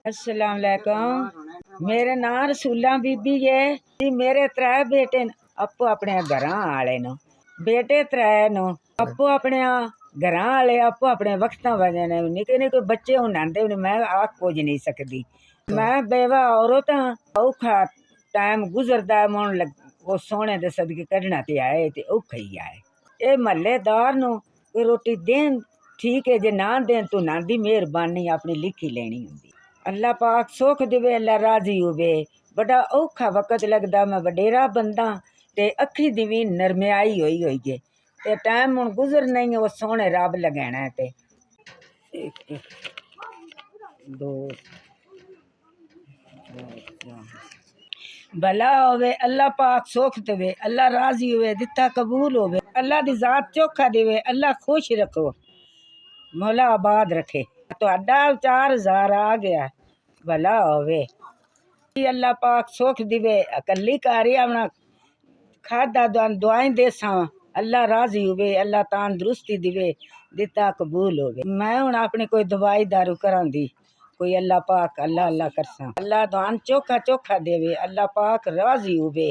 अस्सलाम वालेकुम। मेरे नाम रसूला बीबी है जी। मेरे त्रै बेटे आपो अपने घर आले न, बेटे त्रै न आपो अपने घर आले आपो अपने वक्त वजह ने निके निके बच्चे उन्नांदे मैं आख कुछ नहीं सकती। मैं बेवा औरत औखा टाइम गुजरदा मन लग वो सोने दे सदके कढ़ना ते आए ते औखा ही आए। ए महल्लेदार नु रोटी देन ठीक है, जे ना देन तो ना दी मेहरबानी अपनी लिखी लेनी होंदी। अल्लाह पाक सुख देवे, अल्लाह राजी होवे। बड़ा औखा वक्त लगदा, मैं वडेरा बंदा ते अखी दी भी नरम्याई होई है ते टाइम हुण गुजर नहीं वो सोने रब लगाना है ते दो भला होवे। अल्लाह पाक सुख देवे, अल्लाह राजी होवे, दिता कबूल होवे। अल्लाह दी जात चोखा देवे, अल्लाह खुश रखो, मौला आबाद रखे। तो अड्डा 4000 आ गया, भला होवे। अल्लाह पाक सुख दिवे, अकली कारी अपना खादा दुआई देसा, अल्लाह राजी होवे, अल्लाह तंदुरुस्ती दिवे, दिता कबूल होवे। मैं हुण अपनी कोई दवाई दारू करांदी कोई अल्लाह पाक अल्लाह अल्लाह करसा। अल्लाह दुआन चोखा चोखा देवे, अल्लाह पाक राजी होवे।